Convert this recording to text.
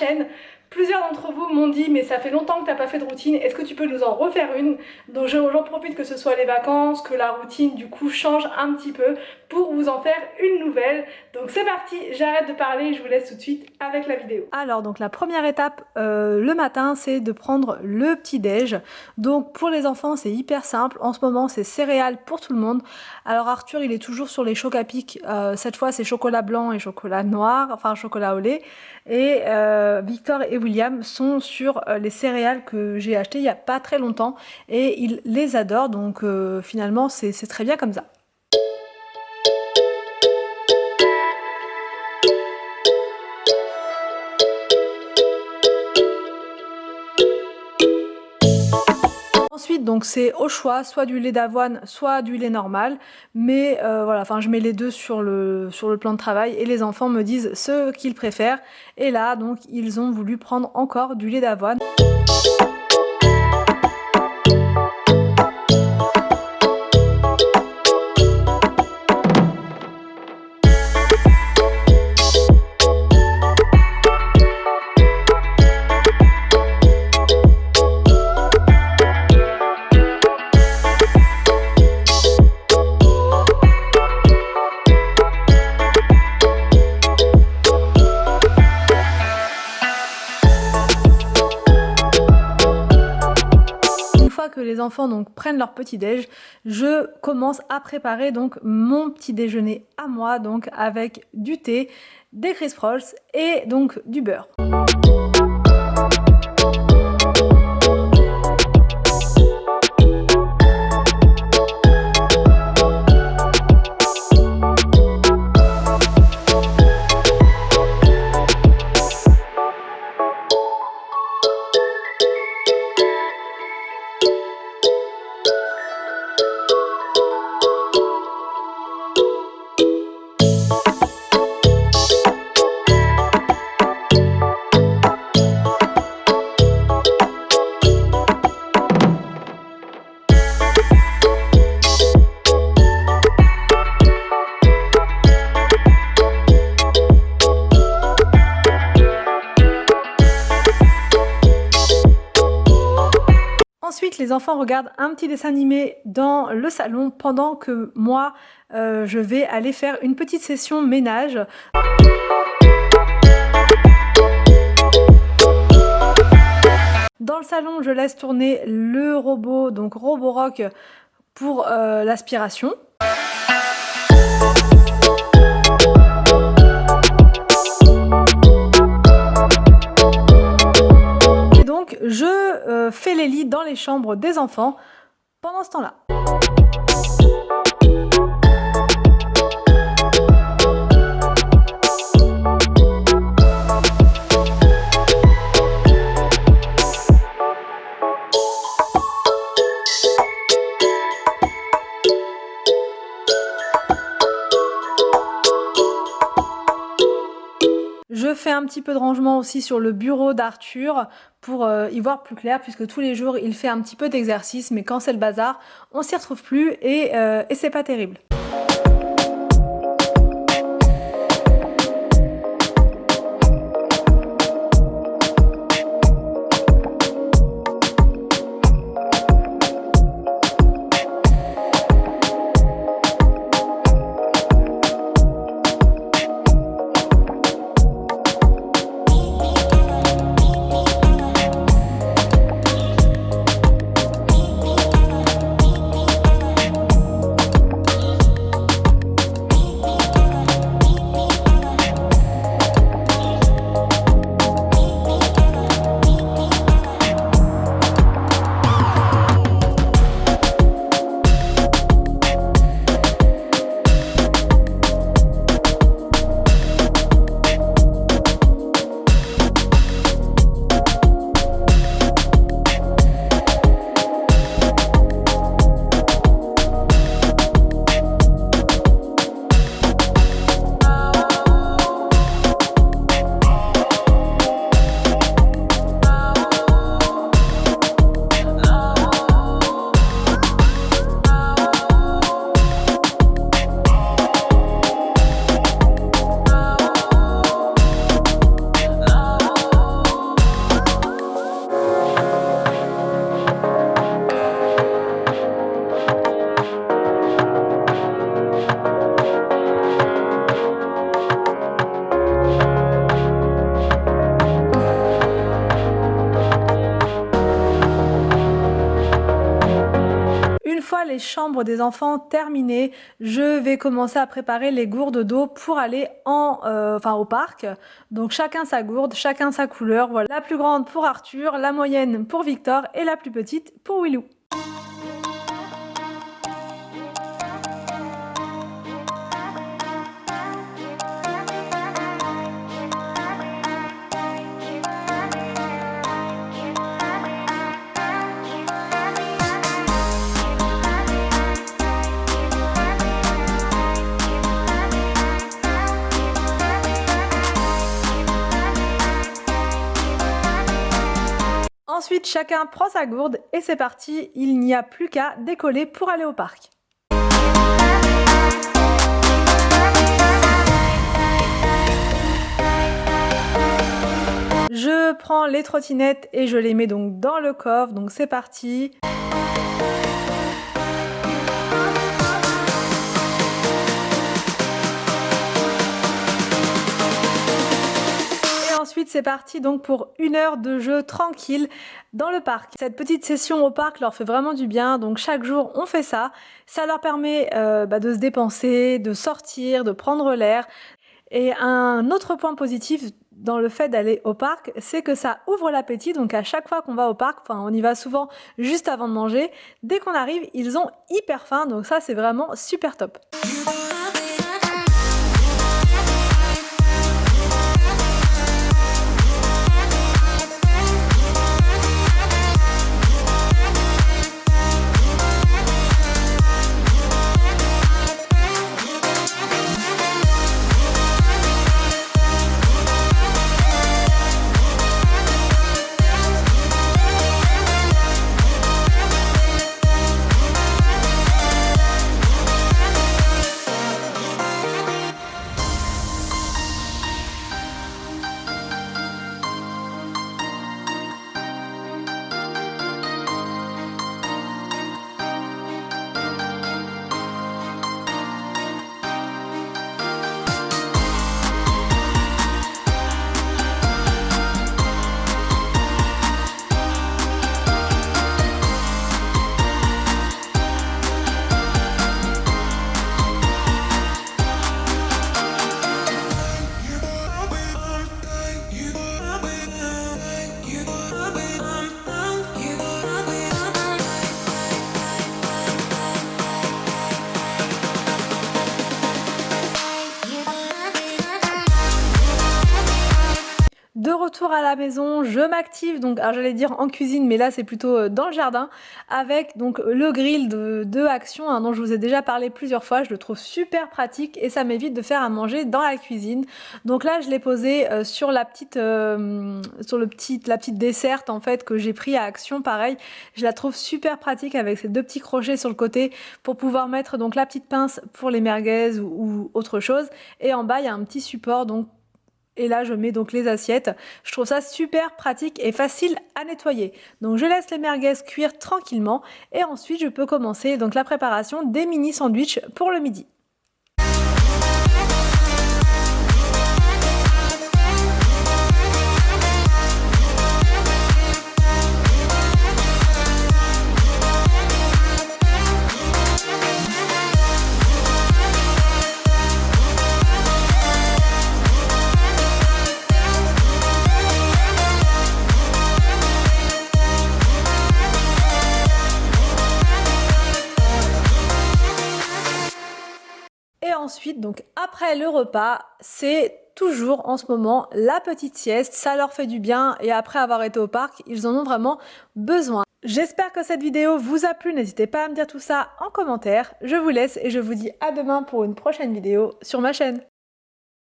chaîne. Plusieurs d'entre vous m'ont dit mais ça fait longtemps que t'as pas fait de routine, est-ce que tu peux nous en refaire une? Donc j'en profite que ce soit les vacances, que la routine du coup change un petit peu pour vous en faire une nouvelle. Donc c'est parti, j'arrête de parler et je vous laisse tout de suite avec la vidéo. Alors donc la première étape le matin, c'est de prendre le petit déj. Donc pour les enfants c'est hyper simple, en ce moment c'est céréales pour tout le monde. Alors Arthur il est toujours sur les chocs à pic, cette fois c'est chocolat blanc et chocolat noir, enfin chocolat au lait. Et Victor et William sont sur les céréales que j'ai achetées il n'y a pas très longtemps et ils les adorent, donc finalement c'est très bien comme ça. Ensuite, donc c'est au choix, soit du lait d'avoine, soit du lait normal. Mais voilà, enfin je mets les deux sur le plan de travail et les enfants me disent ce qu'ils préfèrent. Et là, donc ils ont voulu prendre encore du lait d'avoine. Que les enfants donc prennent leur petit déj, je commence à préparer donc mon petit déjeuner à moi, donc avec du thé, des crisp rolls et donc du beurre. Ensuite, les enfants regardent un petit dessin animé dans le salon pendant que moi, je vais aller faire une petite session ménage. Dans le salon, je laisse tourner le robot, donc Roborock, pour l'aspiration. Donc je fais les lits dans les chambres des enfants pendant ce temps-là. Je fais un petit peu de rangement aussi sur le bureau d'Arthur pour y voir plus clair, puisque tous les jours il fait un petit peu d'exercice, mais quand c'est le bazar, on s'y retrouve plus et c'est pas terrible. fois les chambres des enfants terminées, je vais commencer à préparer les gourdes d'eau pour aller au parc. Donc chacun sa gourde, chacun sa couleur. Voilà, la plus grande pour Arthur, la moyenne pour Victor et la plus petite pour Willou. Ensuite, chacun prend sa gourde et c'est parti, il n'y a plus qu'à décoller pour aller au parc. Je prends les trottinettes et je les mets donc dans le coffre, donc c'est parti. Ensuite, c'est parti donc pour 1 heure de jeu tranquille dans le parc. Cette petite session au parc leur fait vraiment du bien, donc chaque jour on fait ça. Ça leur permet de se dépenser, de sortir, de prendre l'air. Et un autre point positif dans le fait d'aller au parc, c'est que ça ouvre l'appétit. Donc à chaque fois qu'on va au parc, on y va souvent juste avant de manger. Dès qu'on arrive, ils ont hyper faim, donc ça c'est vraiment super top. De retour à la maison, je m'active, donc j'allais dire en cuisine, mais là c'est plutôt dans le jardin, avec donc le grill de Action dont je vous ai déjà parlé plusieurs fois. Je le trouve super pratique et ça m'évite de faire à manger dans la cuisine. Donc là je l'ai posé sur la petite desserte en fait que j'ai pris à Action. Pareil, je la trouve super pratique avec ces 2 petits crochets sur le côté pour pouvoir mettre donc la petite pince pour les merguez ou autre chose. Et en bas il y a un petit support donc. Et là, je mets donc les assiettes. Je trouve ça super pratique et facile à nettoyer. Donc, je laisse les merguez cuire tranquillement. Et ensuite, je peux commencer donc la préparation des mini sandwichs pour le midi. Et ensuite, donc après le repas, c'est toujours en ce moment la petite sieste. Ça leur fait du bien et après avoir été au parc, ils en ont vraiment besoin. J'espère que cette vidéo vous a plu. N'hésitez pas à me dire tout ça en commentaire. Je vous laisse et je vous dis à demain pour une prochaine vidéo sur ma chaîne.